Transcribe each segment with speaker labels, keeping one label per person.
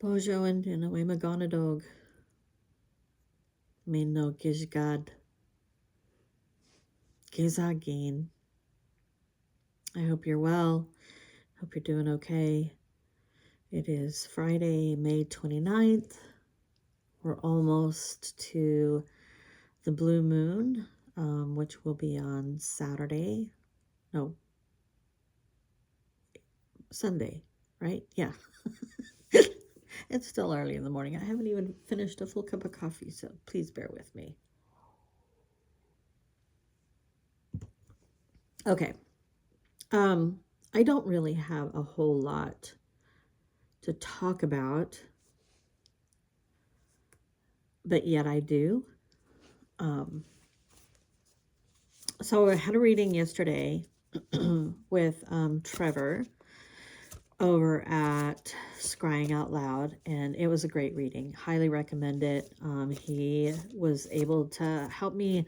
Speaker 1: Bojo and away Magonadog. Min no Gishgad. Gizagin. I hope you're well. Hope you're doing okay. It is Friday, May 29th. We're almost to the blue moon, which will be on Saturday. No, Sunday, right? Yeah. It's still early in the morning. I haven't even finished a full cup of coffee, so please bear with me. Okay. I don't really have a whole lot to talk about, but yet I do. So I had a reading yesterday with Trevor over at ScryingOutLoud, and it was a great reading. Highly recommend it. He was able to help me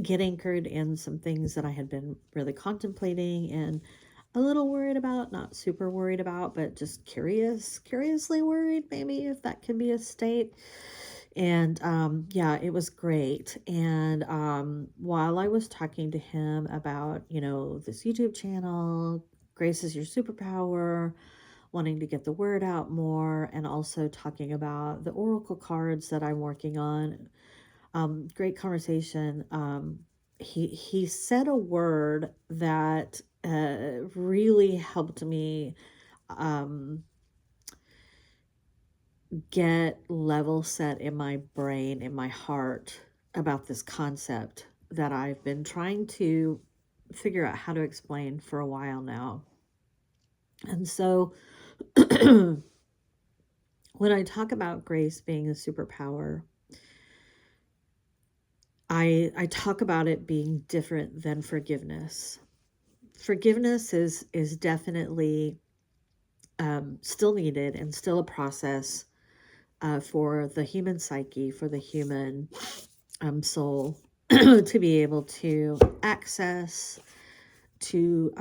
Speaker 1: get anchored in some things that I had been really contemplating and a little worried about, not super worried about, but just curiously worried, maybe, if that can be a state. And yeah, it was great. And while I was talking to him about, this YouTube channel, Grace is Your Superpower, wanting to get the word out more, and also talking about the oracle cards that I'm working on, great conversation. He said a word that really helped me get level set in my brain, in my heart, about this concept that I've been trying to figure out how to explain for a while now. And so when I talk about grace being a superpower, I talk about it being different than forgiveness. Forgiveness is definitely still needed and still a process for the human psyche, for the human soul to be able to access, to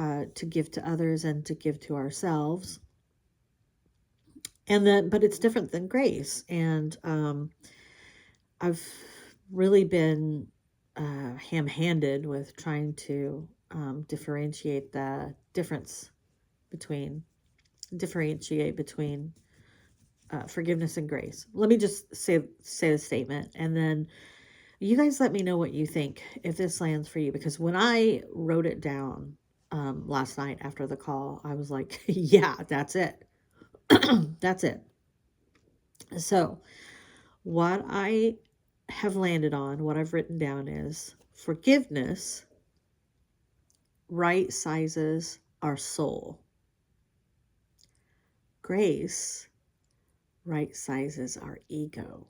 Speaker 1: give to others and to give to ourselves. And then, but it's different than grace. And I've really been ham-handed with trying to differentiate between forgiveness and grace. Let me just say the statement, and then you guys let me know what you think, if this lands for you, because when I wrote it down last night after the call, I was like, yeah, that's it. That's it. So what I have landed on, what I've written down, is forgiveness right sizes our soul. Grace right sizes our ego.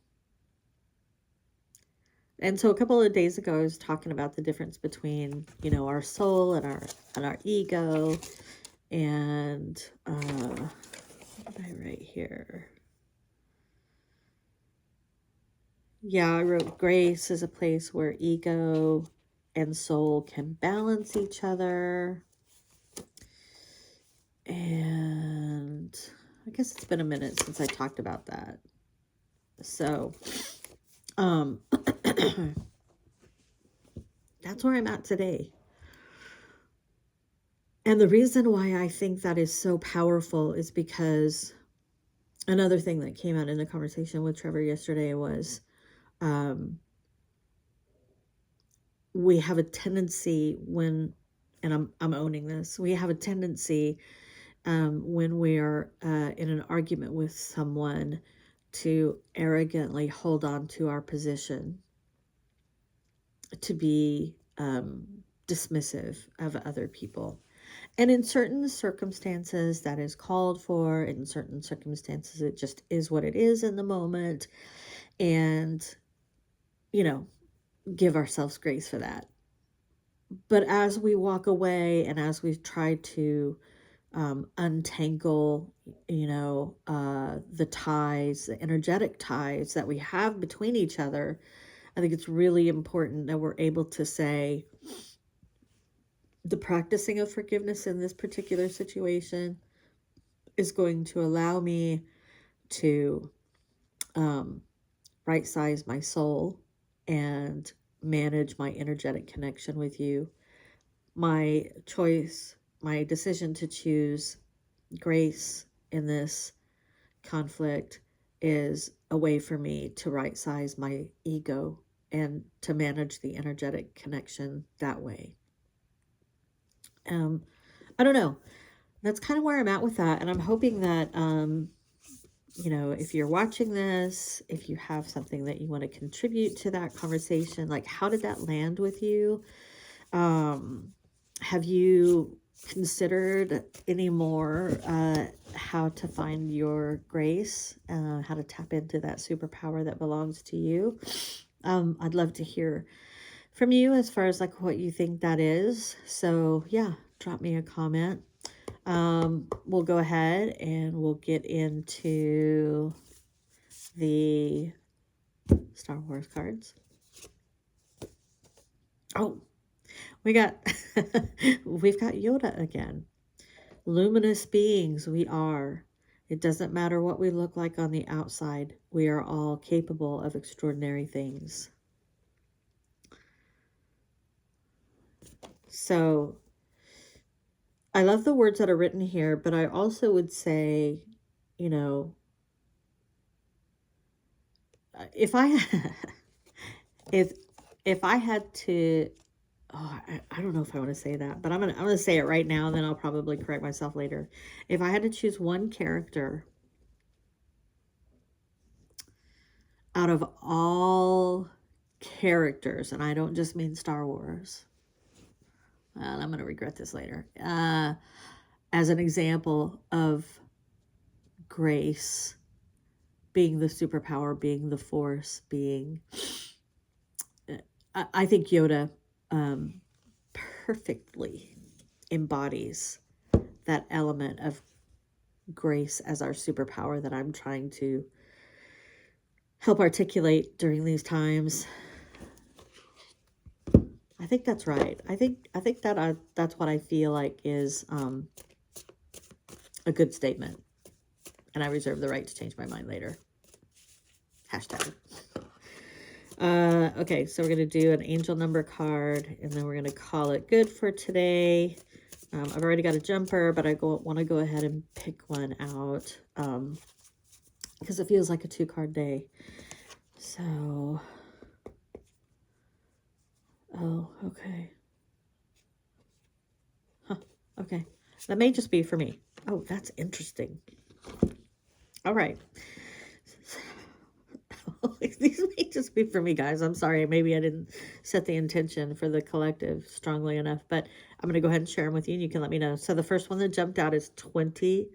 Speaker 1: And so a couple of days ago, I was talking about the difference between, our soul and our ego. And what did I write here? Yeah, I wrote grace is a place where ego and soul can balance each other. And I guess it's been a minute since I talked about that. So, that's where I'm at today. And the reason why I think that is so powerful is because another thing that came out in the conversation with Trevor yesterday was we have a tendency and I'm owning this, we have a tendency when we are in an argument with someone to arrogantly hold on to our position, to be dismissive of other people. And in certain circumstances, that is called for. In certain circumstances, it just is what it is in the moment. And, give ourselves grace for that. But as we walk away and as we try to untangle, the ties, the energetic ties that we have between each other, I think it's really important that we're able to say the practicing of forgiveness in this particular situation is going to allow me to right size my soul and manage my energetic connection with you. My choice, my decision to choose grace in this conflict is a way for me to right size my ego and to manage the energetic connection that way. I don't know. That's kind of where I'm at with that. And I'm hoping that, if you're watching this, if you have something that you want to contribute to that conversation, like how did that land with you? Have you considered any more how to find your grace, how to tap into that superpower that belongs to you? I'd love to hear from you as far as like what you think that is. So yeah, drop me a comment. We'll go ahead and we'll get into the Star Wars cards. Oh, we've got Yoda again. Luminous beings we are. It doesn't matter what we look like on the outside. We are all capable of extraordinary things. So I love the words that are written here, but I also would say, if I if I had to, I don't know if I want to say that, but I'm gonna say it right now, and then I'll probably correct myself later. If I had to choose one character out of all characters, and I don't just mean Star Wars, and I'm gonna regret this later, as an example of grace being the superpower, being the force, being, I think Yoda perfectly embodies that element of grace as our superpower that I'm trying to help articulate during these times. I think that's right. I think that that's what I feel like is a good statement, and I reserve the right to change my mind later. Hashtag. Okay, so we're going to do an angel number card, and then we're going to call it good for today. I've already got a jumper, but I want to go ahead and pick one out because it feels like a 2-card day. So, oh, okay. Huh, okay. That may just be for me. Oh, that's interesting. All right. These may just be for me, guys. I'm sorry. Maybe I didn't set the intention for the collective strongly enough, but I'm going to go ahead and share them with you, and you can let me know. So the first one that jumped out is 2020,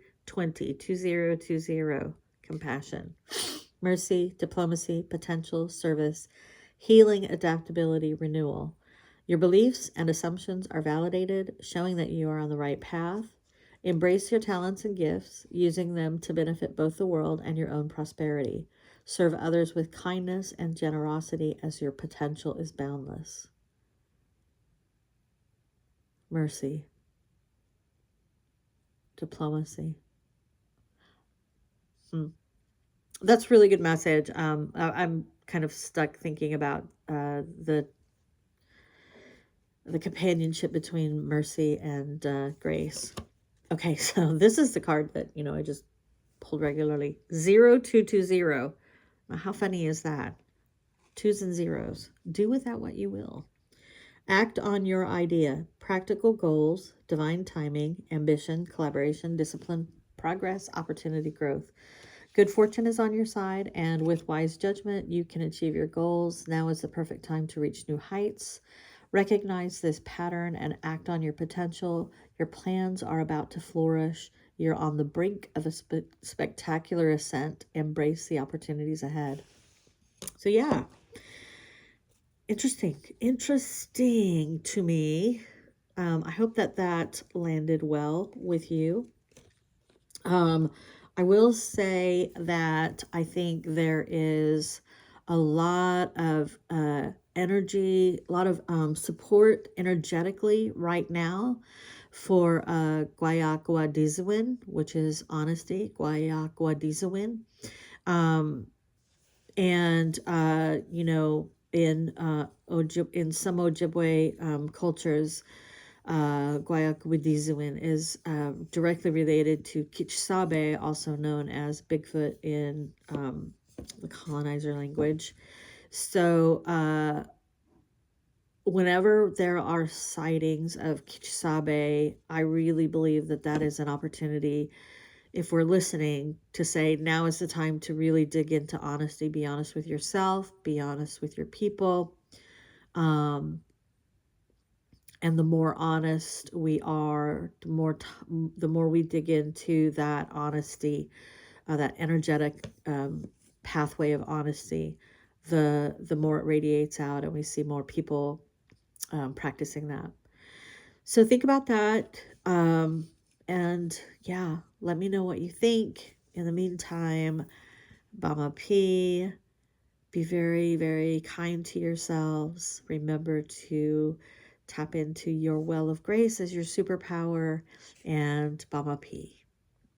Speaker 1: compassion, mercy, diplomacy, potential, service, healing, adaptability, renewal. Your beliefs and assumptions are validated, showing that you are on the right path. Embrace your talents and gifts, using them to benefit both the world and your own prosperity. Serve others with kindness and generosity as your potential is boundless. Mercy. Diplomacy. That's really good message. I'm kind of stuck thinking about the companionship between mercy and grace. Okay, so this is the card that, I just pulled regularly. 0220. How funny is that? 2s and 0s. Do with that what you will. Act on your idea. Practical goals, divine timing, ambition, collaboration, discipline, progress, opportunity, growth. Good fortune is on your side, and with wise judgment, you can achieve your goals. Now is the perfect time to reach new heights. Recognize this pattern and act on your potential. Your plans are about to flourish. You're on the brink of a spectacular ascent. Embrace the opportunities ahead. So yeah, interesting to me. I hope that landed well with you. I will say that I think there is a lot of energy, a lot of support energetically right now for Guayakwa Dizawin, which is honesty, Guayakwa Dizawin. And you know, in some Ojibwe cultures, Guayakwidizuin is directly related to Kitsabe, also known as Bigfoot in the colonizer language. So whenever there are sightings of Kitsabe, I really believe that that is an opportunity, if we're listening, to say now is the time to really dig into honesty. Be honest with yourself, be honest with your people. And the more honest we are, the more we dig into that honesty, that energetic pathway of honesty, the more it radiates out, and we see more people practicing that. So think about that. And yeah, let me know what you think. In the meantime, Bama P, be very, very kind to yourselves. Remember to tap into your well of grace as your superpower, and Bama P.